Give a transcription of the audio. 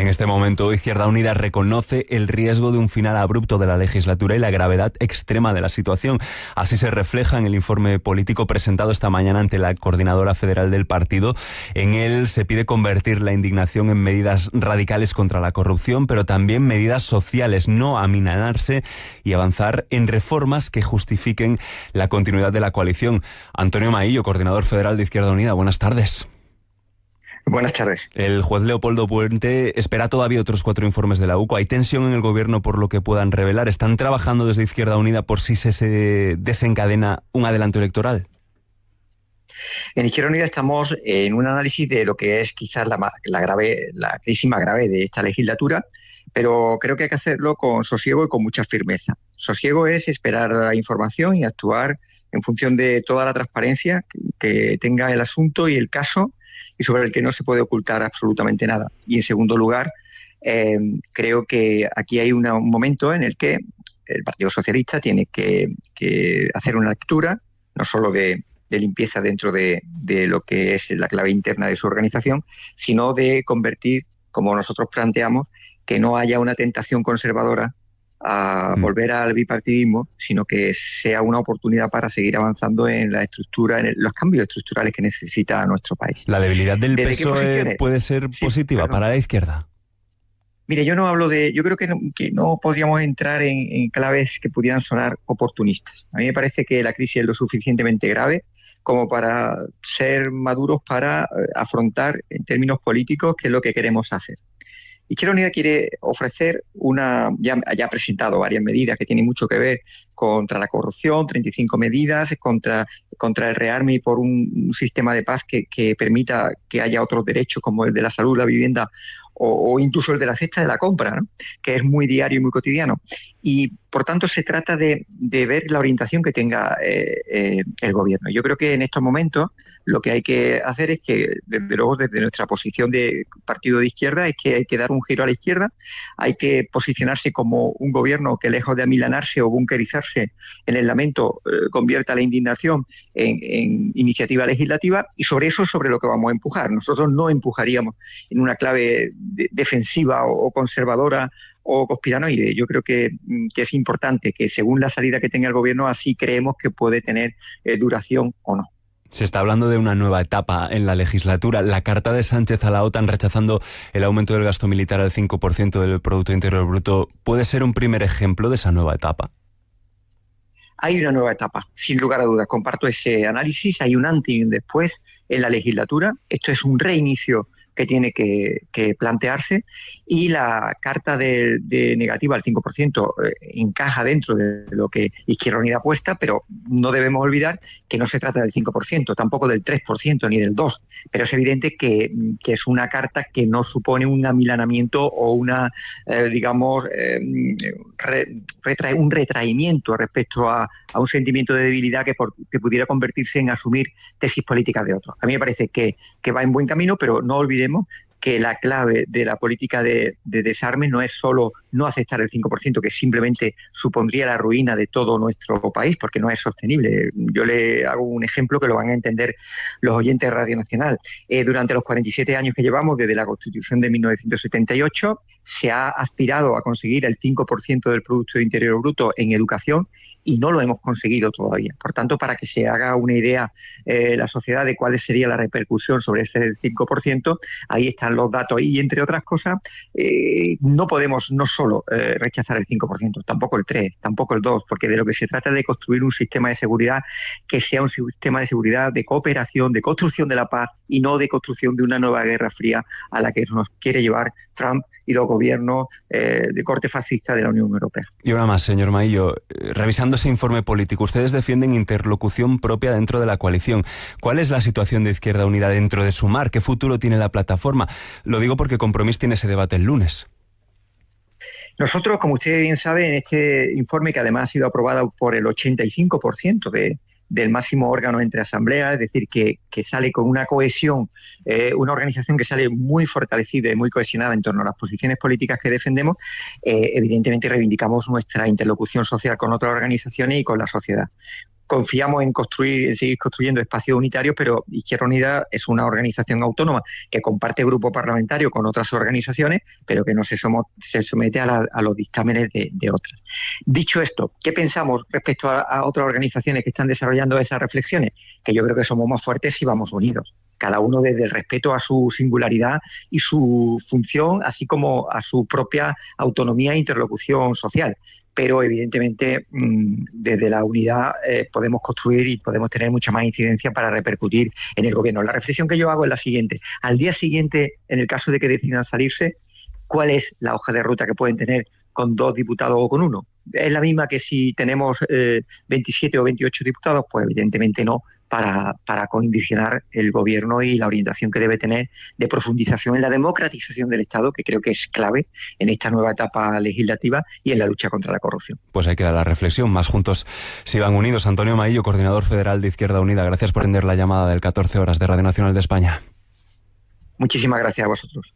este momento, Izquierda Unida reconoce el riesgo de un final abrupto de la legislatura y la gravedad extrema de la situación. Así se refleja en el informe político presentado esta mañana ante la coordinadora federal del partido. En él se pide convertir la indignación en medidas radicales contra la corrupción, pero también medidas sociales, no aminorarse y avanzar en reformas que justifiquen la continuidad de la coalición. Antonio Maillo, coordinador federal de Izquierda Unida, buenas tardes. Buenas tardes. El juez Leopoldo Puente espera todavía otros 4 informes de la UCO. ¿Hay tensión en el gobierno por lo que puedan revelar? ¿Están trabajando desde Izquierda Unida por si se desencadena un adelanto electoral? En Izquierda Unida estamos en un análisis de lo que es quizás la crisis más grave de esta legislatura, pero creo que hay que hacerlo con sosiego y con mucha firmeza. Sosiego es esperar la información y actuar en función de toda la transparencia que tenga el asunto y el caso, y sobre el que no se puede ocultar absolutamente nada. Y en segundo lugar, creo que aquí hay un momento en el que el Partido Socialista tiene que hacer una lectura, no solo de limpieza dentro de lo que es la clave interna de su organización, sino de convertir, como nosotros planteamos, que no haya una tentación conservadora a volver al bipartidismo, sino que sea una oportunidad para seguir avanzando en la estructura, en los cambios estructurales que necesita nuestro país. ¿La debilidad del PSOE puede ser positiva para la izquierda? Mire, yo creo que no podríamos entrar en claves que pudieran sonar oportunistas. A mí me parece que la crisis es lo suficientemente grave como para ser maduros para afrontar en términos políticos qué es lo que queremos hacer. Izquierda Unida quiere ofrecer ya ha presentado varias medidas que tienen mucho que ver contra la corrupción, 35 medidas, contra el rearme y por un sistema de paz que permita que haya otros derechos como el de la salud, la vivienda o incluso el de la cesta de la compra, ¿no? Que es muy diario y muy cotidiano. Y, por tanto, se trata de ver la orientación que tenga el gobierno. Yo creo que en estos momentos lo que hay que hacer es que, desde luego, desde nuestra posición de partido de izquierda, es que hay que dar un giro a la izquierda, hay que posicionarse como un gobierno que, lejos de amilanarse o bunkerizarse en el lamento, convierta la indignación en iniciativa legislativa, y sobre lo que vamos a empujar. Nosotros no empujaríamos en una clave defensiva o conservadora o conspiranoide. Yo creo que es importante que, según la salida que tenga el gobierno, así creemos que puede tener duración o no. Se está hablando de una nueva etapa en la legislatura. La carta de Sánchez a la OTAN rechazando el aumento del gasto militar al 5% del Producto Interior Bruto, ¿puede ser un primer ejemplo de esa nueva etapa? Hay una nueva etapa, sin lugar a dudas. Comparto ese análisis. Hay un antes y un después en la legislatura. Esto es un reinicio que tiene que plantearse, y la carta de negativa al 5% encaja dentro de lo que Izquierda Unida apuesta, pero no debemos olvidar que no se trata del 5%, tampoco del 3% ni del 2%, pero es evidente que es una carta que no supone un amilanamiento o un retraimiento respecto a un sentimiento de debilidad que pudiera convertirse en asumir tesis políticas de otros. A mí me parece que va en buen camino, pero no olvidemos que la clave de la política de desarme no es solo no aceptar el 5%, que simplemente supondría la ruina de todo nuestro país, porque no es sostenible. Yo le hago un ejemplo que lo van a entender los oyentes de Radio Nacional. Durante los 47 años que llevamos, desde la Constitución de 1978, se ha aspirado a conseguir el 5% del Producto Interior Bruto en educación, y no lo hemos conseguido todavía. Por tanto, para que se haga una idea la sociedad de cuál sería la repercusión sobre ese 5%, ahí están los datos. Y, entre otras cosas, no podemos no solo rechazar el 5%, tampoco el 3%, tampoco el 2%, porque de lo que se trata es de construir un sistema de seguridad que sea un sistema de seguridad de cooperación, de construcción de la paz, y no de construcción de una nueva guerra fría a la que nos quiere llevar Trump y los gobiernos de corte fascista de la Unión Europea. Y ahora más, señor Maillo, revisando ese informe político, ustedes defienden interlocución propia dentro de la coalición. ¿Cuál es la situación de Izquierda Unida dentro de Sumar? ¿Qué futuro tiene la plataforma? Lo digo porque Compromís tiene ese debate el lunes. Nosotros, como usted bien sabe, en este informe, que además ha sido aprobado por el 85% del máximo órgano entre asambleas, es decir, que sale con una cohesión, una organización que sale muy fortalecida y muy cohesionada en torno a las posiciones políticas que defendemos, evidentemente reivindicamos nuestra interlocución social con otras organizaciones y con la sociedad. confiamos en seguir construyendo espacios unitarios, pero Izquierda Unida es una organización autónoma que comparte grupo parlamentario con otras organizaciones, pero que no se somete a los dictámenes de otras. Dicho esto, ¿qué pensamos respecto a otras organizaciones que están desarrollando esas reflexiones? Que yo creo que somos más fuertes si vamos unidos, cada uno desde el respeto a su singularidad y su función, así como a su propia autonomía e interlocución social. Pero evidentemente desde la unidad podemos construir y podemos tener mucha más incidencia para repercutir en el gobierno. La reflexión que yo hago es la siguiente: al día siguiente, en el caso de que decidan salirse, ¿cuál es la hoja de ruta que pueden tener con 2 diputados o con 1? ¿Es la misma que si tenemos 27 o 28 diputados? Pues evidentemente no, para condicionar el gobierno y la orientación que debe tener de profundización en la democratización del Estado, que creo que es clave en esta nueva etapa legislativa y en la lucha contra la corrupción. Pues ahí queda la reflexión. Más juntos si van unidos. Antonio Maillo, coordinador federal de Izquierda Unida, gracias por atender la llamada del 14 horas de Radio Nacional de España. Muchísimas gracias a vosotros.